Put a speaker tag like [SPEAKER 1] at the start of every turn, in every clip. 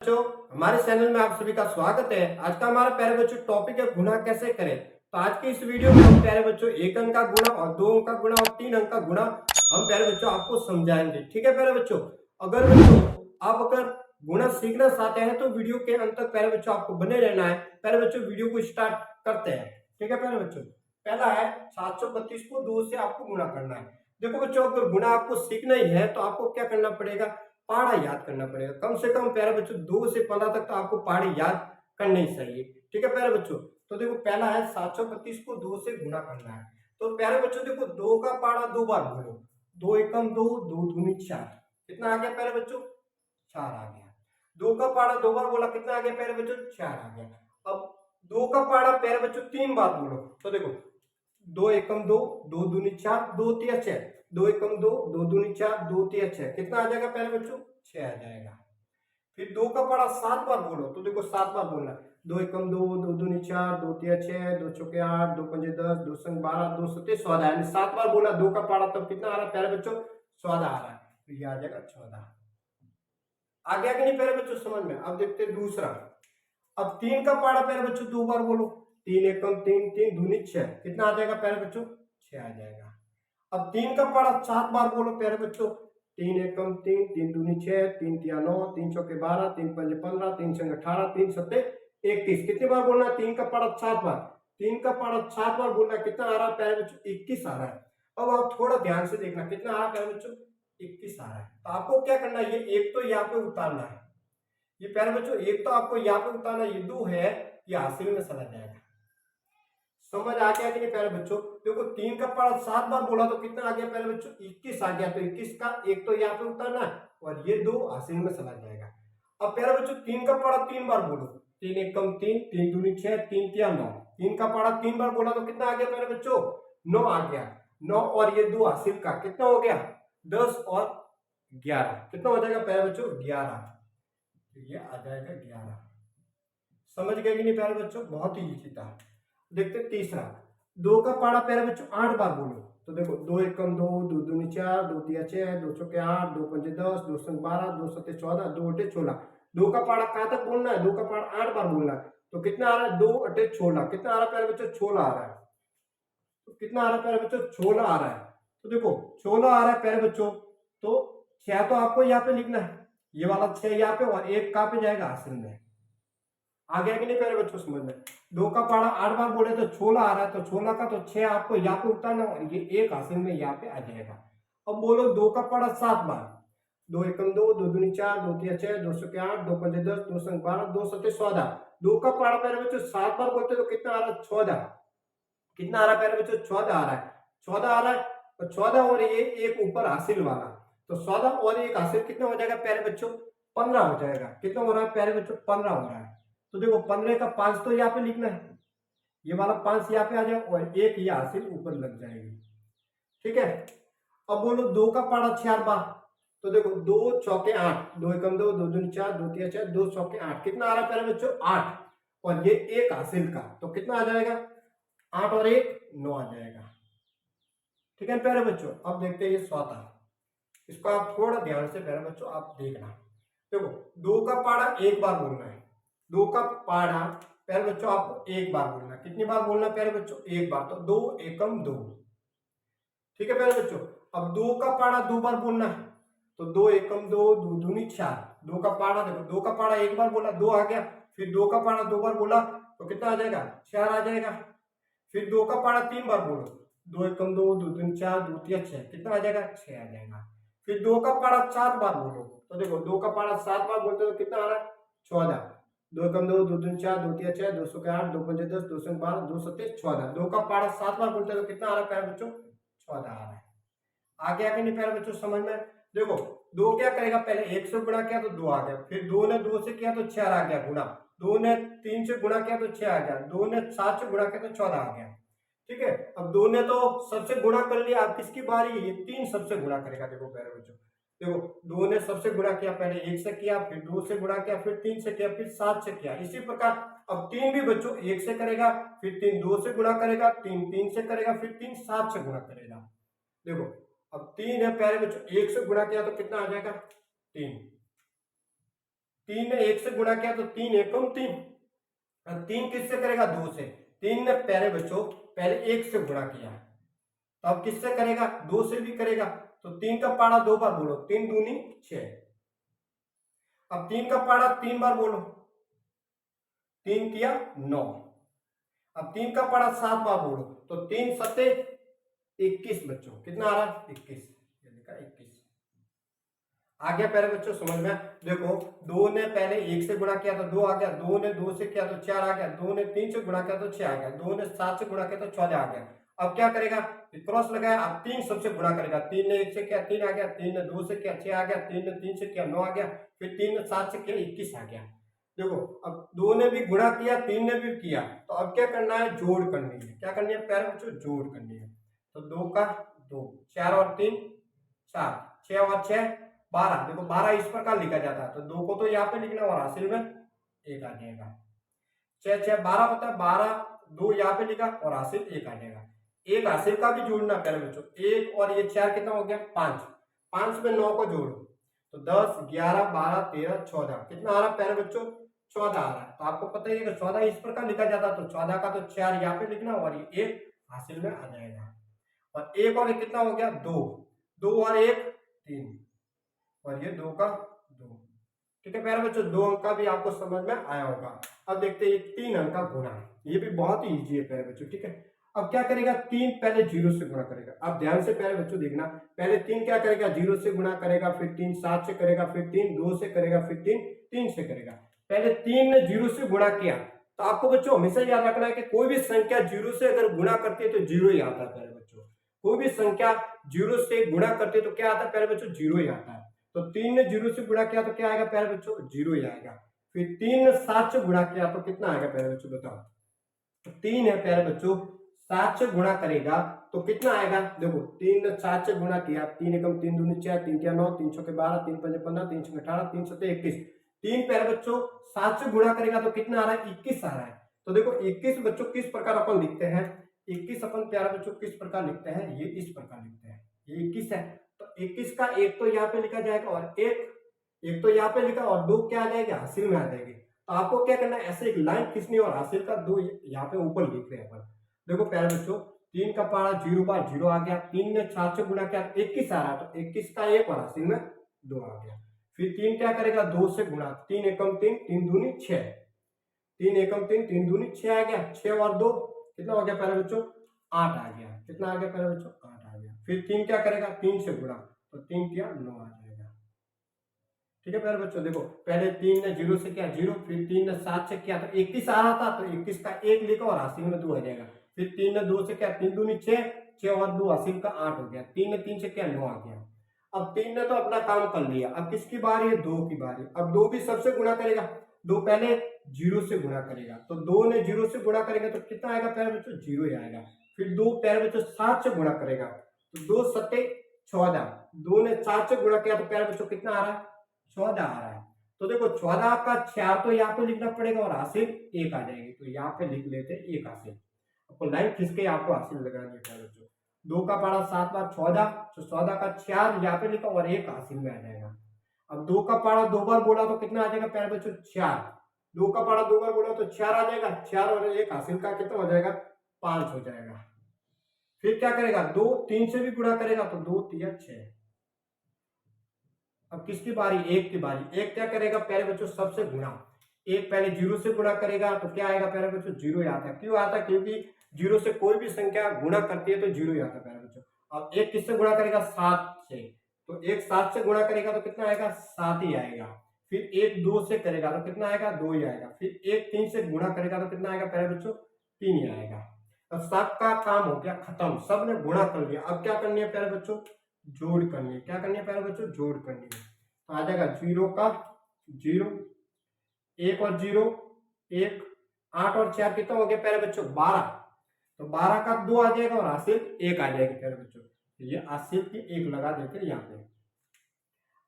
[SPEAKER 1] बच्चों, हमारे चैनल में आप सभी का स्वागत है। आज का हमारा प्यारे बच्चों टॉपिक है गुणा कैसे करें। तो आज के इस वीडियो में हम प्यारे बच्चों 1 अंक का गुणा और 2 अंक का गुणा और 3 अंक का गुणा हम प्यारे बच्चों आपको समझाएंगे। ठीक है प्यारे बच्चों, अगर बच्चों आप अगर गुणा सीखना चाहते हैं तो वीडियो के अंत तक प्यारे बच्चों आपको बने रहना है। प्यारे बच्चों वीडियो को स्टार्ट करते हैं। ठीक है प्यारे बच्चों, पहला है 732 को 2 से आपको गुणा करना है। देखो बच्चों, अगर गुणा आपको सीखना ही है तो आपको क्या करना पड़ेगा, पहाड़ा याद करना पड़ेगा। कम से कम प्यारे बच्चों 2 से 15 तक तो आपको पहाड़े याद करने ही चाहिए। ठीक है प्यारे बच्चों, तो देखो पहला है 732 को 2 से गुणा करना है। तो प्यारे बच्चों देखो 2 का पहाड़ा 2 बार बोलो, 2 एकम 2, 2 दूनी 4। कितना आ गया प्यारे बच्चों, 4 आ गया। 2 का पहाड़ा 2 बार बोला, कितना आ गया प्यारे बच्चों, 4 आ गया। अब 2 का पहाड़ा प्यारे बच्चों 3 बार बोलो, तो देखो 2 एकम 2, 2 दूनी 4, 2 तिया 6, 2 एकम 2, 2 दूनी 4, 2 तिया 6। कितना आ जाएगा प्यारे बच्चों, 6 आ जाएगा। फिर 2 का पहाड़ा 7 बार बोलो, तो देखो 7 बार बोलना, 2 एकम 2, 2 दूनी 4, 2 तिया 6, 2 चौके 8, 2 पंजे 10, 2 संग 12, 2 सत्ते 14। यानी 7 बार बोला 2 का पहाड़ा, तब कितना आ रहा है प्यारे बच्चों, 14 आ रहा है। तो ये आ जाएगा 14। आ गया कि नहीं प्यारे बच्चों समझ में। अब देखते हैं दूसरा। अब 3 का पहाड़ा प्यारे बच्चों 2 बार बोलो, 3 एकम 3, 3 दूनी 6। कितना आ जाएगा प्यारे बच्चों, 6 आ जाएगा। अब 3 का पहाड़ा 7 बार बोलो प्यारे बच्चों, 3 एकम 3, 3 दूनी 6, 3 तिया 9, 3 चौके 12, 3 पंजे 15, 3 संग 18, 3 सत्ते 21। कितनी बार बोलना है, 3 का पहाड़ा 7 बार। 3 का पहाड़ा 7 बार बोलना है, कितना आ रहा है प्यारे बच्चों, 21 आ रहा है। अब आप थोड़ा ध्यान से देखना, कितना आ रहा है प्यारे बच्चों, 21 आ रहा है। तो आपको क्या करना है, ये एक तो यहाँ पे उतारना है। ये प्यारे बच्चों एक तो आपको यहाँ पे उतारना, ये 2 है, ये हासिल में चला जाएगा। समझ आ गया कि नहीं प्यारे बच्चों। देखो 3 का पहाड़ा 7 बार बोला तो कितना आ गया प्यारे बच्चों, 21 आ गया। तो 21 का एक तो यहाँ पे उतारना है और ये 2 हासिल में चला जाएगा। अब प्यारे बच्चों 3 का पहाड़ा 3 बार बोलो, 3 एकम 3, 3 दूनी 6, 3 तिया 9। 3 का पहाड़ा 3 बार बोला तो कितना आ गया प्यारे बच्चों, 9 आ गया। 9 और ये 2 हासिल का कितना हो गया, 10 और 11। कितना हो जाएगा प्यारे बच्चों, 11। तो ये आ जाएगा 11। समझ गए कि नहीं प्यारे बच्चों, बहुत ही इजी था। देखते तीसरा। 2 का पहाड़ा प्यारे बच्चों 8 बार बोलो, तो देखो 2 एकम 2, 2 दूनी 4, 2 तिया 6, 2 चौके 8, 2 पंजे 10, 2 संग 12, 2 सत्ते 14, 2 अटे 16। 2 का पहाड़ा कहां तक बोलना है, 2 का पहाड़ा 8 बार बोलना है। तो कितना आ रहा है, 2 अटे 16। कितना आ रहा है प्यारे बच्चों, 16 आ रहा है। तो कितना आ रहा है प्यारे बच्चों, 16 आ रहा है। तो देखो 16 आ रहा है प्यारे बच्चों, तो 6 तो आपको यहाँ पे लिखना है, ये वाला 6 यहाँ पे, और 1 कहां पे जाएगा, हासिल में। आ गया कि नहीं प्यारे बच्चों समझ में। 2 का पहाड़ा 8 बार बोले तो 16 आ रहा है, तो 16 का तो 6 आपको यहाँ पे उतारना और ये 1 हासिल में यहाँ पे आ जाएगा। अब बोलो 2 का पहाड़ा 7 बार, 2 एकम 2, 2 दूनी 4, 2 तिया 6, 2 सौ 8, 2 पंजे 10, 2 संग 12, 2 सत्ते 14। 2 का पहाड़ा प्यारे बच्चों 7 बार बोलते तो कितना आ रहा है, 14। कितना आ रहा है प्यारे बच्चों, 14 आ रहा है। 14 आ रहा है, तो 14 और ये एक ऊपर हासिल वाला, तो 14 और एक हासिल कितना हो जाएगा प्यारे बच्चों, 15 हो जाएगा। कितना हो रहा है प्यारे बच्चों, 15 हो रहा है। तो देखो 15 का 5 तो यहाँ पे लिखना है, ये वाला 5 यहाँ पे आ जाए और एक ये हासिल ऊपर लग जाएगी। ठीक है। अब बोलो 2 का पहाड़ा 4 बार, तो देखो 2 चौके 8, 2 एकम 2, 2 दूनी 4, 2 तिया 6, 2 चौके 8। कितना आ रहा है प्यारे बच्चों, 8, और ये एक हासिल का, तो कितना आ जाएगा, 8 और 1 9 आ जाएगा। ठीक है प्यारे बच्चों। अब देखते हैं ये चौथा, इसको आप थोड़ा ध्यान से प्यारे बच्चों आप देखना। देखो 2 का पहाड़ा 1 बार बोलना है, 2 का पहाड़ा प्यारे बच्चों आपको 1 बार बोलना है। कितनी बार बोलना है प्यारे बच्चों, 1 बार। तो 2 एकम 2। ठीक है प्यारे बच्चों। अब 2 का पहाड़ा 2 बार बोलना है, तो 2 एकम 2, 2 दूनी 4। 2 का पहाड़ा देखो, 2 का पहाड़ा 1 बार बोला, 2 आ गया। फिर 2 का पहाड़ा 2 बार बोला तो कितना आ जाएगा, 4 आ जाएगा। फिर 2 का पहाड़ा 3 बार बोलो, 2 एकम 2, 2 दूनी 4, 2 तिया 6। कितना आ जाएगा, 6 आ जाएगा। फिर 2 का पहाड़ा 7 बार बोलो, तो देखो 2 का पहाड़ा 7 बार बोलते तो कितना आ रहा है, 14। 2 एकम 2, 2 दूनी 4, 2 तिया 6, 2 सौ 8, 2 पंजे 10, 2 संग 12, 2 सत्ते 14। 2 का पहाड़ा 7 बार बोलते तो कितना आ रहा है प्यारे बच्चों, 14 आ रहा है। आ गया कि नहीं प्यारे बच्चों समझ में। देखो 2 क्या करेगा, पहले 1 से गुणा किया तो 2 आ गया, फिर 2 ने 2 से किया तो 4 आ गया गुणा, 2 ने 3 से गुणा किया तो 6 आ गया, 2 ने 7 से गुणा किया तो 14 आ गया। ठीक है। अब 2 ने तो सबसे गुणा कर लिया, अब किसकी बारी है, ये 3 सबसे गुणा करेगा। देखो प्यारे बच्चों, देखो 2 ने सबसे गुणा किया, पहले 1 से किया, फिर 2 से गुणा किया, फिर 3 से किया, फिर 7 से किया। इसी प्रकार अब 3 भी बच्चों 1 से करेगा, फिर 3 2 से गुणा करेगा, 3 3 से करेगा, फिर 3 7 से गुणा करेगा। देखो अब 3 है प्यारे बच्चों, 1 से गुणा किया तो कितना आ जाएगा, 3। 3 ने 1 से गुणा किया तो 3 एकम 3, और 3 किससे करेगा 2 से। 3 ने प्यारे बच्चों पहले 1 से गुणा किया, तो अब किससे करेगा 2 से भी करेगा, तो 3 का पाड़ा 2 बार बोलो, 3 दूनी 6। अब 3 का पाड़ा 3 बार बोलो, 3 किया 9। अब 3 का पाड़ा 7 बार बोलो, तो 3 सत्ते 21 बच्चों, कितना आ रहा है 21, ये लिखा 21। आ गया प्यारे बच्चों समझ में। देखो 2 ने पहले 1 से गुणा किया तो 2 आ गया, 2 ने 2 से किया तो 4 आ गया, 2 ने 3 से गुणा किया तो 6 आ गया, 2 ने 7 से गुणा किया तो 14 आ गया। अब क्या करेगा, क्रॉस लगाया, अब 3 सबसे गुणा करेगा, 3 ने 1 से किया 3 आ गया, 3 ने 2 से किया 6 आ गया, 3 ने 3 से किया 9 आ गया, फिर 3 ने 7 से किया 21 आ गया। देखो अब 2 ने भी गुणा किया, 3 ने भी किया, तो अब क्या करना है, जोड़ करनी है। क्या करनी है प्यारे बच्चों, जोड़ करनी है। तो 2 का 2, 4 और 3 4, 6 और 6 12। देखो 12 इस प्रकार लिखा जाता है, तो 2 को तो यहाँ पे लिखना और हासिल में 1 आ जाएगा। 6 6 12 होता है, 12 2 यहाँ पे लिखा और हासिल 1 आ जाएगा। एक हासिल का भी जोड़ना पहले बच्चों, 1 और ये 4 कितना हो गया 5, 5 में 9 को जोड़ो तो 10 11 12 13 14, कितना आ रहा पहले बच्चों 14 आ रहा है। तो आपको पता ही है कि 14 इस प्रकार लिखा जाता, तो 14 का तो 4 यहाँ पे लिखना और ये 1 हासिल में आ जाएगा। और 1 और 1 कितना हो गया 2, 2 और 1 3, और ये 2 का 2। ठीक है प्यारे बच्चों, 2 अंक का भी आपको समझ में आया होगा। अब देखते हैं 3 अंक का गुणा, ये भी बहुत ही इजी है प्यारे बच्चों। ठीक है, अब क्या करेगा 3 पहले 0 से गुणा करेगा। अब ध्यान से प्यारे बच्चों देखना, पहले 3 क्या करेगा 0 से गुणा करेगा, फिर 3 7 से करेगा, फिर 3 2 से करेगा, फिर 3 3 से करेगा। पहले 3 ने 0 से गुणा किया, तो आपको बच्चों हमेशा याद रखना है कि कोई भी संख्या 0 से अगर गुणा करती है तो 0 ही आता है प्यारे बच्चों। कोई भी संख्या 0 से गुणा करती है तो क्या आता है प्यारे बच्चों 0 ही आता है। तो 3 ने 0 से गुणा किया तो क्या आएगा प्यारे बच्चों 0 ही आएगा। फिर 3 ने 7 से गुणा किया तो कितना आएगा प्यारे बच्चों बताओ। तो 3 है प्यारे बच्चों 7 से गुणा करेगा तो कितना आएगा, देखो 3 ने 7 से गुणा किया, 3 एकम 3 दूनी 4, 3 तिया 9, 3 चौके 12, 3 पंजे 15, 3 छक्के 18, 3 सत्ते 21। 3 प्यारे बच्चों 7 से गुणा करेगा तो कितना आ रहा है 21 आ रहा है। तो देखो 21 बच्चों किस प्रकार अपन लिखते हैं, 21 अपन प्यारे बच्चों किस प्रकार लिखते हैं, ये इस प्रकार लिखते हैं, ये 21 है तो 21 का 1 तो यहाँ पे लिखा जाएगा और एक तो यहाँ पे लिखा और 2 क्या आ जाएगा हासिल में आ जाएगी। तो आपको क्या करना है, ऐसे एक लाइन खींचनी और हासिल का 2 यहाँ पे ऊपर लिख रहे हैं अपन। देखो प्यारे बच्चों 3 का पारा 0 बार 0 आ गया, 3 ने 7 से गुणा किया 21 आ रहा, तो 21 का 1 और हासिल में 2 आ गया। फिर 3 क्या करेगा 2 से गुणा, 3 एकम 3 3 दूनी 6, 3 एकम 3 3 दूनी 6 आ गया, 6 और 2 कितना हो गया प्यारे बच्चों 8 आ गया। कितना आ गया प्यारे बच्चों 8 आ गया। फिर 3 क्या करेगा 3 से गुणा, तो 3 किया 9 आ जाएगा। ठीक है प्यारे बच्चों, देखो पहले 3 ने 0 से किया 0, फिर 3 ने 7 से किया तो 21 आ रहा था, तो 21 का 1 लिखा और हासिल में 2 आ जाएगा। फिर 3 ने 2 से किया 3 दूनी 6, 6 और 2 हासिल का 8 हो गया। 3 ने 3 से किया 9 आ गया। अब 3 ने तो अपना काम कर लिया, अब किसकी बारी है 2 की बारी। अब 2 भी सबसे गुणा करेगा, 2 पहले 0 से गुणा करेगा, तो 2 ने 0 से गुणा करेगा तो कितना आएगा प्यारे बच्चों 0 ही आएगा। फिर 2 प्यारे बच्चों 7 से गुणा करेगा, तो 2 सत्ते 14, 2 ने 7 से गुणा किया तो प्यारे बच्चों कितना आ रहा है 14 आ रहा है। तो देखो 14 का 4 तो यहाँ पे लिखना पड़ेगा और हासिल 1 आ जाएगी, तो यहाँ पे लिख लेते 1 हासिल। आपको लाइन खींच के आपको हासिल लगानी है प्यारे बच्चों। 2 का पारा 7 बार 14, तो 14 का 4 यहाँ पे लिखा और 1 हासिल में आ जाएगा। अब 2 का पारा 2 बार बोला तो कितना आ जाएगा प्यारे बच्चों 4, 2 का पारा 2 बार बोला तो 4 आ जाएगा, 4 और 1 हासिल का कितना हो जाएगा 5 हो जाएगा। फिर क्या करेगा 2 3 से भी गुणा करेगा तो 2 तिया 6। अब किसकी बारी 1 की बारी। 1 क्या करेगा प्यारे बच्चों सबसे गुणा, 1 पहले 0 से गुणा करेगा तो क्या आएगा प्यारे बच्चों 0 ही आता है। क्यों आता है, क्योंकि 0 से कोई भी संख्या गुणा करती है तो 0 ही आता है प्यारे बच्चों। अब 1 किससे गुणा करेगा 7 से, तो 1 7 से गुणा करेगा तो कितना आएगा 7 ही आएगा। फिर 1 2 से करेगा तो कितना आएगा 2 ही आएगा। फिर 1 3 से गुणा करेगा तो कितना आएगा प्यारे बच्चों 3 ही आएगा। अब सबका काम हो गया खत्म, सब ने गुणा कर लिया। अब क्या करनी है प्यारे बच्चों जोड़ करनी है। क्या करनी है प्यारे बच्चों जोड़ करनी है। तो आ जाएगा 0 का 0, 1 और 0 1, 8 और 4 कितना हो गया प्यारे बच्चों 12, तो 12 का 2 आ जाएगा और हासिल 1 आ जाएगी प्यारे बच्चों। तो ये हासिल की 1 लगा देते यहाँ पे।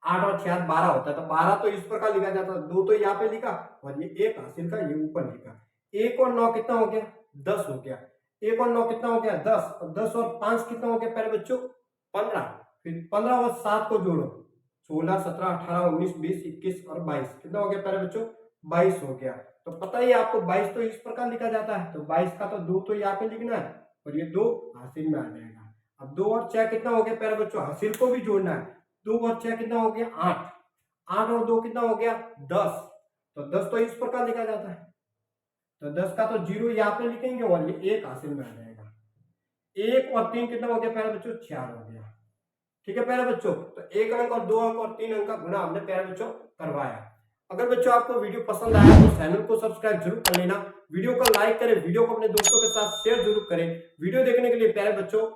[SPEAKER 1] 8 और 4 12 होता है, तो 12 तो इस प्रकार लिखा जाता है, 2 तो यहाँ पे लिखा और ये 1 हासिल का ये ऊपर लिखा। 1 और 9 कितना हो गया 10 हो गया। 1 और 9 कितना हो गया 10, और 10 और 5 कितना हो गया प्यारे बच्चों 15। फिर 15 और 7 को जोड़ो 16, 17, 18, 19, 20, 21 और 22। कितना हो गया प्यारे बच्चों? 22 हो गया। तो पता ही है आपको 22 तो इस प्रकार लिखा जाता है, तो 22 का तो 2 तो यहाँ पे लिखना है और ये 2 हासिल में आ जाएगा। अब 2 और 6 कितना हो गया प्यारे बच्चों? हासिल को भी जोड़ना है। 2 और 6 कितना हो गया? 8। 8 और 2 कितना हो गया? 10। तो 10 तो इस प्रकार लिखा जाता है, तो 10 का तो 0 यहाँ पे लिखेंगे और ये 1 हासिल में आ जाएगा। 1 और 3 कितना हो गया प्यारे बच्चों? 4 हो गया। ठीक है प्यारे बच्चों, तो 1 अंक और 2 अंक और 3 अंक का गुणा हमने प्यारे बच्चों करवाया। अगर बच्चों आपको वीडियो पसंद आया तो चैनल को सब्सक्राइब जरूर कर लेना, वीडियो को लाइक करें, वीडियो को अपने दोस्तों के साथ शेयर जरूर करें। वीडियो देखने के लिए प्यारे बच्चों